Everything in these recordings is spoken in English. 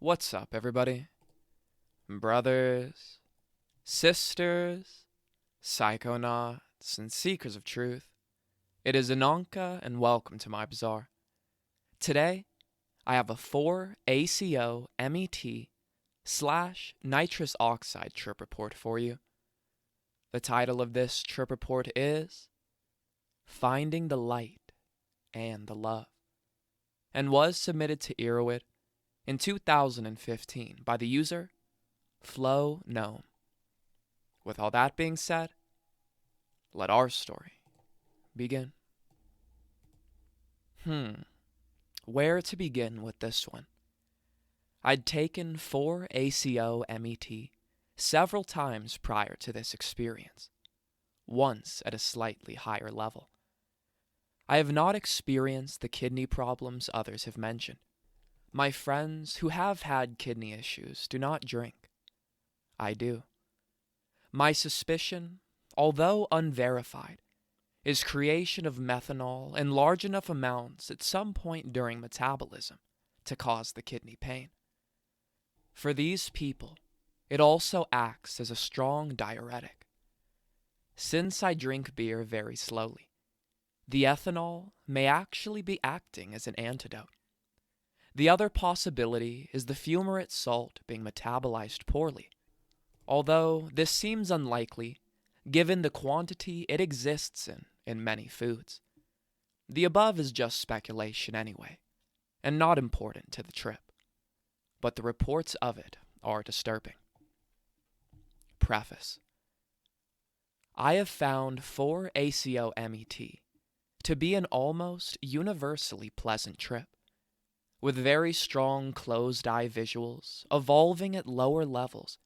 What's up, everybody? Brothers, sisters, psychonauts, and seekers of truth. It is Ananka, and welcome to my bazaar. Today, I have a 4-ACO MET slash nitrous oxide trip report for you. The title of this trip report is Finding the Light and the Love, and was submitted to Erowid in 2015 by the user Flow Gnome. With all that being said, let our story begin. Where to begin with this one? I'd taken 4-ACO MET several times prior to this experience, once at a slightly higher level. I have not experienced the kidney problems others have mentioned. My friends who have had kidney issues do not drink. I do. My suspicion, although unverified, is creation of methanol in large enough amounts at some point during metabolism to cause the kidney pain. For these people, it also acts as a strong diuretic. Since I drink beer very slowly, the ethanol may actually be acting as an antidote. The other possibility is the fumarate salt being metabolized poorly, although this seems unlikely given the quantity it exists in many foods. The above is just speculation anyway, and not important to the trip, but the reports of it are disturbing. Preface. I have found 4-ACO MET to be an almost universally pleasant trip, with very strong closed-eye visuals evolving at lower levels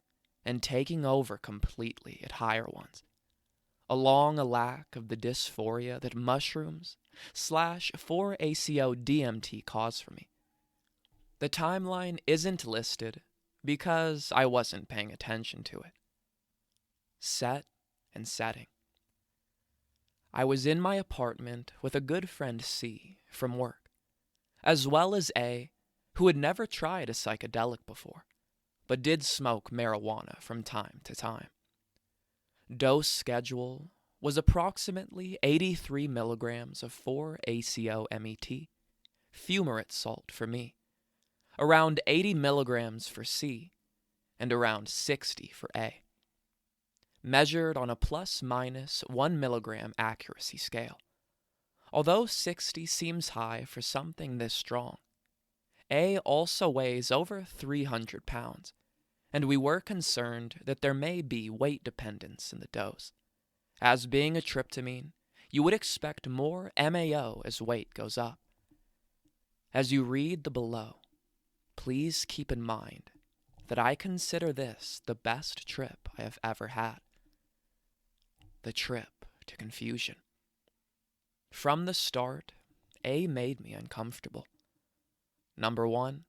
and taking over completely at higher ones, along a lack of the dysphoria that mushrooms / 4-ACO DMT cause for me. The timeline isn't listed because I wasn't paying attention to it. Set and setting. I was in my apartment with a good friend C from work, as well as A, who had never tried a psychedelic before, but did smoke marijuana from time to time. Dose schedule was approximately 83 milligrams of 4-ACO MET, fumarate salt for me, around 80 milligrams for C, and around 60 for A, measured on a ±1 milligram accuracy scale. Although 60 seems high for something this strong, A also weighs over 300 pounds, and we were concerned that there may be weight dependence in the dose. As being a tryptamine, you would expect more MAO as weight goes up. As you read the below, please keep in mind that I consider this the best trip I have ever had. The trip to confusion. From the start, A made me uncomfortable. Number one,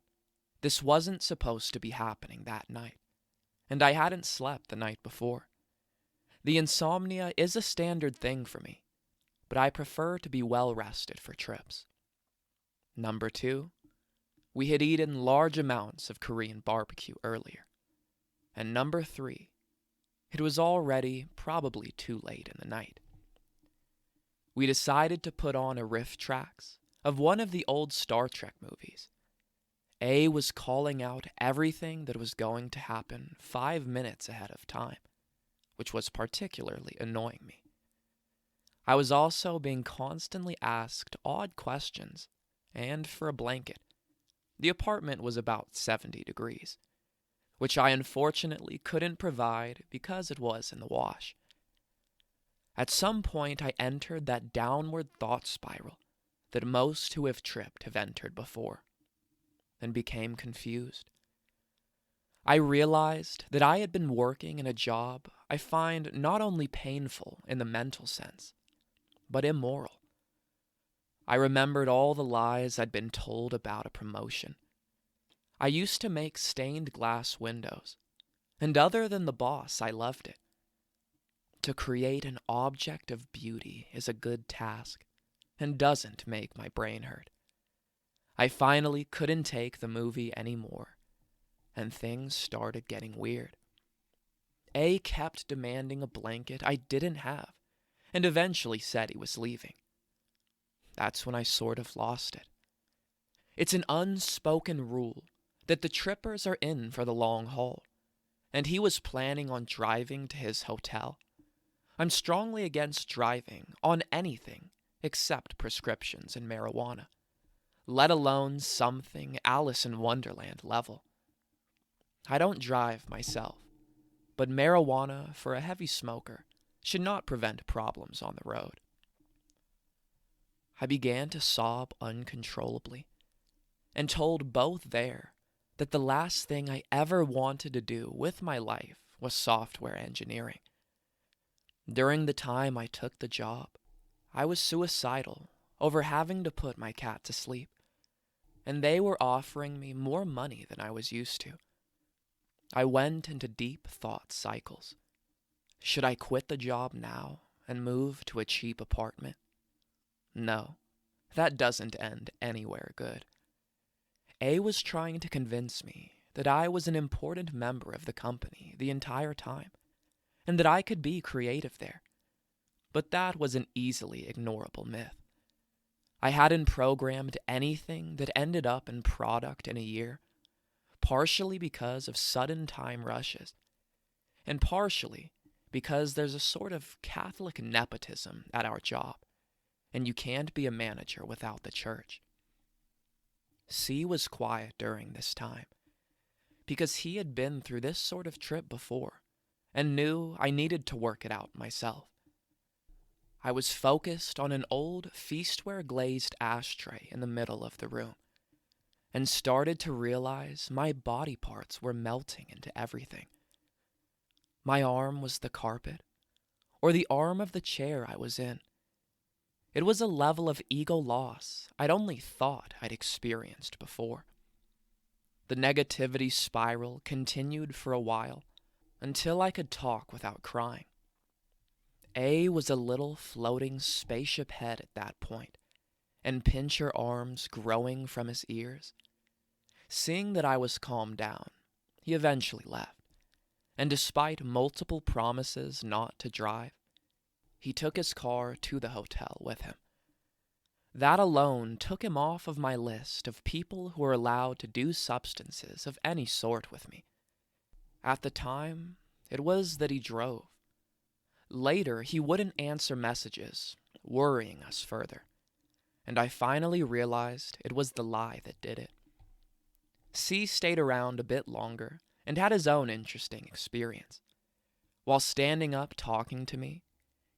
this wasn't supposed to be happening that night, and I hadn't slept the night before. The insomnia is a standard thing for me, but I prefer to be well rested for trips. Number two, we had eaten large amounts of Korean barbecue earlier. And number three, it was already probably too late in the night. We decided to put on a riff tracks of one of the old Star Trek movies. A was calling out everything that was going to happen 5 minutes ahead of time, which was particularly annoying me. I was also being constantly asked odd questions, and for a blanket. The apartment was about 70 degrees, which I unfortunately couldn't provide because it was in the wash. At some point I entered that downward thought spiral that most who have tripped have entered before, and became confused. I realized that I had been working in a job I find not only painful in the mental sense, but immoral. I remembered all the lies I'd been told about a promotion. I used to make stained glass windows, and other than the boss, I loved it. To create an object of beauty is a good task, and doesn't make my brain hurt. I finally couldn't take the movie anymore, and things started getting weird. A kept demanding a blanket I didn't have, and eventually said he was leaving. That's when I sort of lost it. It's an unspoken rule that the trippers are in for the long haul, and he was planning on driving to his hotel. I'm strongly against driving on anything except prescriptions and marijuana, let alone something Alice in Wonderland level. I don't drive myself, but marijuana for a heavy smoker should not prevent problems on the road. I began to sob uncontrollably and told both there that the last thing I ever wanted to do with my life was software engineering. During the time I took the job, I was suicidal over having to put my cat to sleep, and they were offering me more money than I was used to. I went into deep thought cycles. Should I quit the job now and move to a cheap apartment? No, that doesn't end anywhere good. A was trying to convince me that I was an important member of the company the entire time, and that I could be creative there. But that was an easily ignorable myth. I hadn't programmed anything that ended up in product in a year, partially because of sudden time rushes, and partially because there's a sort of Catholic nepotism at our job, and you can't be a manager without the church. C was quiet during this time, because he had been through this sort of trip before, and knew I needed to work it out myself. I was focused on an old feastware glazed ashtray in the middle of the room, and started to realize my body parts were melting into everything. My arm was the carpet, or the arm of the chair I was in. It was a level of ego loss I'd only thought I'd experienced before. The negativity spiral continued for a while, until I could talk without crying. A was a little floating spaceship head at that point, and pincher arms growing from his ears. Seeing that I was calmed down, he eventually left, and despite multiple promises not to drive, he took his car to the hotel with him. That alone took him off of my list of people who were allowed to do substances of any sort with me. At the time, it was that he drove. Later, he wouldn't answer messages, worrying us further, and I finally realized it was the lie that did it. C stayed around a bit longer and had his own interesting experience. While standing up talking to me,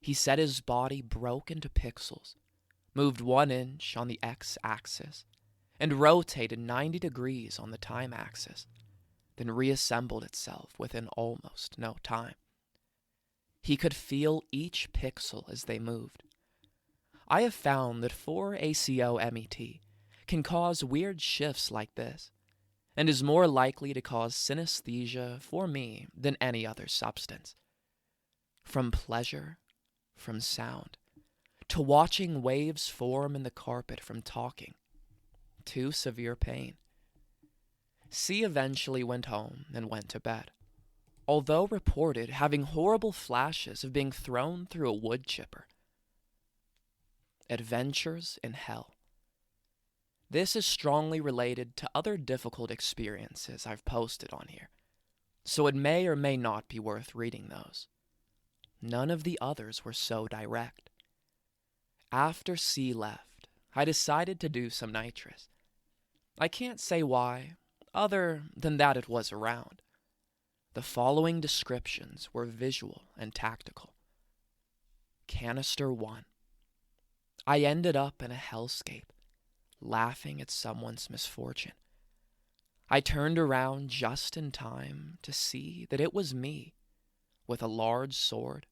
he said his body broke into pixels, moved 1 inch on the x-axis, and rotated 90 degrees on the time axis, then reassembled itself within almost no time. He could feel each pixel as they moved. I have found that 4-ACO-MET can cause weird shifts like this, and is more likely to cause synesthesia for me than any other substance. From pleasure, from sound, to watching waves form in the carpet from talking, to severe pain. C eventually went home and went to bed, although reported having horrible flashes of being thrown through a wood chipper. Adventures in hell. This is strongly related to other difficult experiences I've posted on here, so it may or may not be worth reading those. None of the others were so direct. After C left, I decided to do some nitrous. I can't say why, other than that it was around. The following descriptions were visual and tactical. Canister 1. I ended up in a hellscape, laughing at someone's misfortune. I turned around just in time to see that it was me, with a large sword,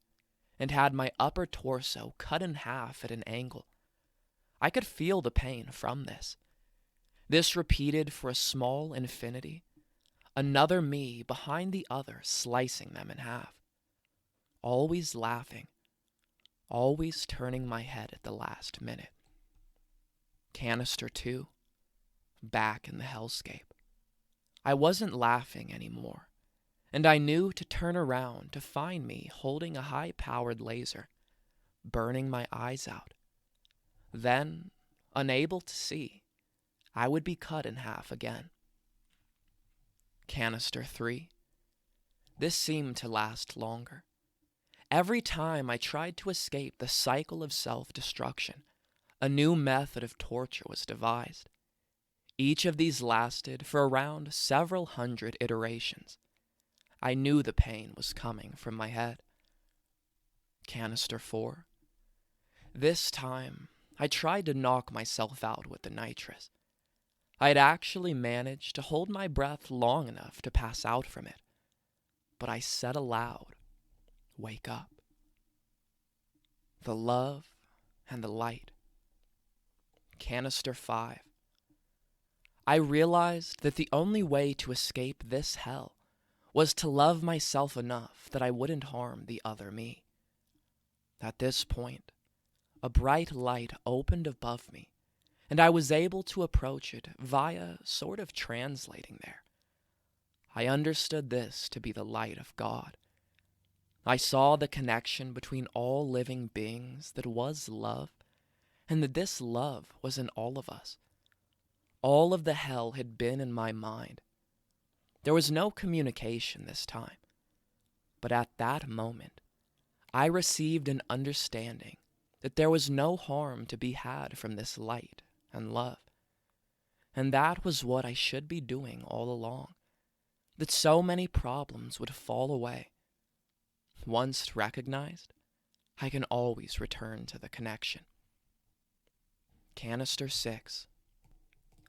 and had my upper torso cut in half at an angle. I could feel the pain from this. This repeated for a small infinity, another me behind the other slicing them in half. Always laughing, always turning my head at the last minute. Canister 2, back in the hellscape. I wasn't laughing anymore, and I knew to turn around to find me holding a high-powered laser, burning my eyes out. Then, unable to see, I would be cut in half again. Canister 3. This seemed to last longer. Every time I tried to escape the cycle of self-destruction, a new method of torture was devised. Each of these lasted for around several hundred iterations. I knew the pain was coming from my head. Canister 4. This time, I tried to knock myself out with the nitrous. I had actually managed to hold my breath long enough to pass out from it. But I said aloud, "Wake up." The love and the light. Canister 5. I realized that the only way to escape this hell was to love myself enough that I wouldn't harm the other me. At this point, a bright light opened above me, and I was able to approach it via sort of translating there. I understood this to be the light of God. I saw the connection between all living beings that was love, and that this love was in all of us. All of the hell had been in my mind. There was no communication this time, but at that moment, I received an understanding that there was no harm to be had from this light and love. And that was what I should be doing all along, that so many problems would fall away. Once recognized, I can always return to the connection. Canister 6.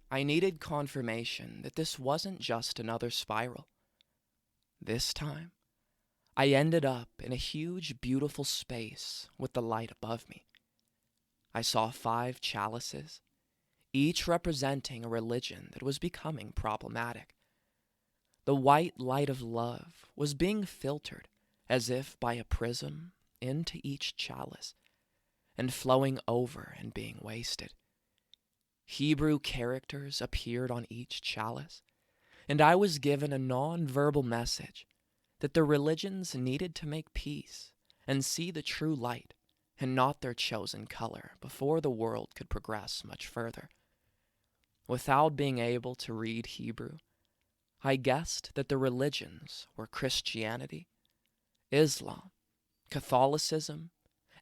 I needed confirmation that this wasn't just another spiral. This time, I ended up in a huge, beautiful space with the light above me. I saw 5 chalices, each representing a religion that was becoming problematic. The white light of love was being filtered as if by a prism into each chalice, and flowing over and being wasted. Hebrew characters appeared on each chalice, and I was given a non-verbal message that the religions needed to make peace and see the true light and not their chosen color before the world could progress much further. Without being able to read Hebrew, I guessed that the religions were Christianity, Islam, Catholicism,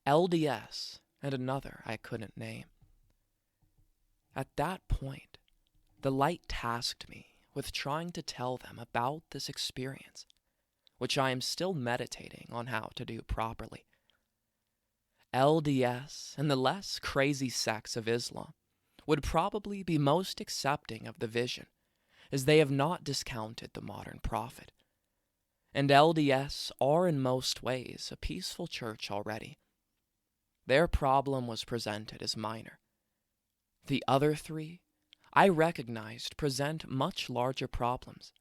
LDS, and another I couldn't name. At that point, the light tasked me with trying to tell them about this experience, which I am still meditating on how to do properly. LDS and the less crazy sects of Islam would probably be most accepting of the vision, as they have not discounted the modern prophet. And LDS are in most ways a peaceful church already. Their problem was presented as minor. The other 3, I recognized present much larger problems,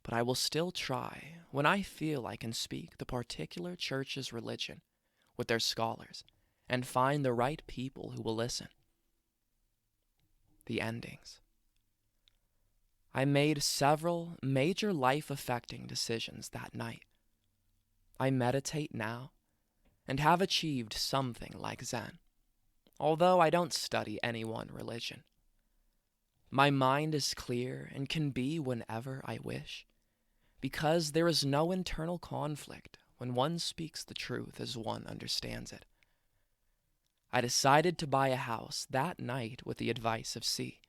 but I will still try when I feel I can speak the particular church's religion with their scholars and find the right people who will listen. The endings. I made several major life-affecting decisions that night. I meditate now and have achieved something like Zen, although I don't study any one religion. My mind is clear and can be whenever I wish, because there is no internal conflict when one speaks the truth as one understands it. I decided to buy a house that night with the advice of C.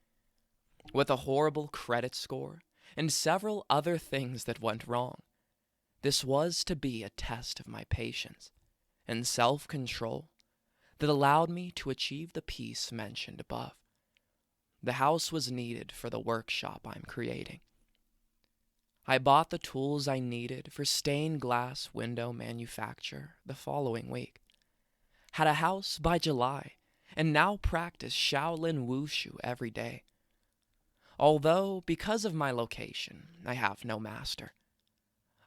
With a horrible credit score and several other things that went wrong, this was to be a test of my patience and self-control that allowed me to achieve the peace mentioned above. The house was needed for the workshop I'm creating. I bought the tools I needed for stained glass window manufacture the following week, had a house by July, and now practice Shaolin Wushu every day. Although, because of my location, I have no master.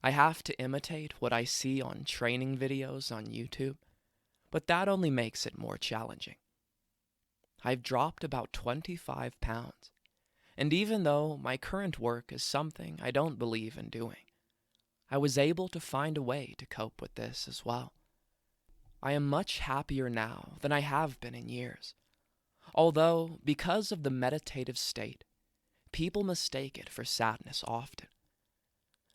I have to imitate what I see on training videos on YouTube, but that only makes it more challenging. I've dropped about 25 pounds, And even though my current work is something I don't believe in doing, I was able to find a way to cope with this as well. I am much happier now than I have been in years, although, because of the meditative state, people mistake it for sadness often.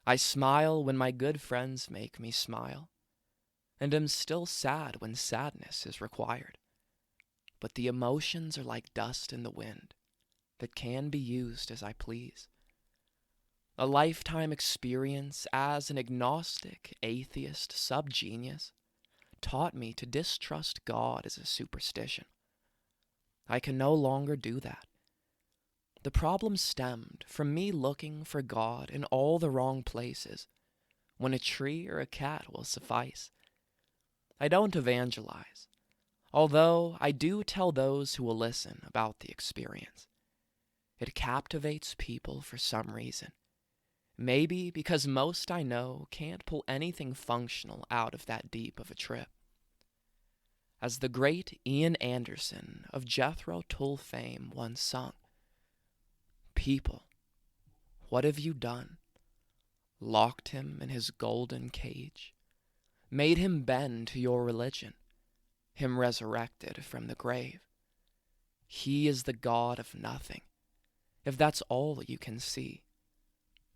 I smile when my good friends make me smile, and am still sad when sadness is required. But the emotions are like dust in the wind that can be used as I please. A lifetime experience as an agnostic, atheist subgenius taught me to distrust God as a superstition. I can no longer do that. The problem stemmed from me looking for God in all the wrong places, when a tree or a cat will suffice. I don't evangelize, although I do tell those who will listen about the experience. It captivates people for some reason. Maybe because most I know can't pull anything functional out of that deep of a trip. As the great Ian Anderson of Jethro Tull fame once sung, "People, what have you done? Locked him in his golden cage, made him bend to your religion, him resurrected from the grave. He is the God of nothing, if that's all you can see.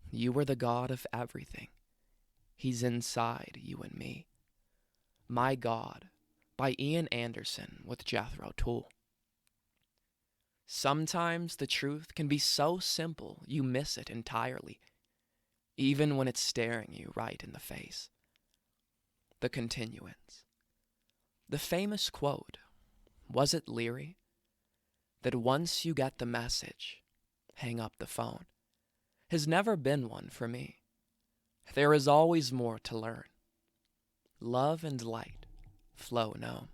You are the God of everything. He's inside you and me." My God, by Ian Anderson with Jethro Tull. Sometimes the truth can be so simple you miss it entirely, even when it's staring you right in the face. The continuance. The famous quote, was it Leary? That once you get the message, hang up the phone, has never been one for me. There is always more to learn. Love and light flow known.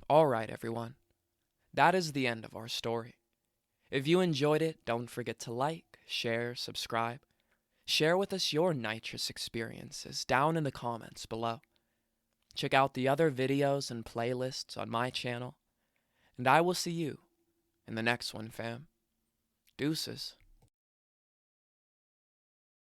All right, everyone. That is the end of our story. If you enjoyed it, don't forget to like, share, subscribe. Share with us your nitrous experiences down in the comments below. Check out the other videos and playlists on my channel. And I will see you in the next one, fam. Deuces.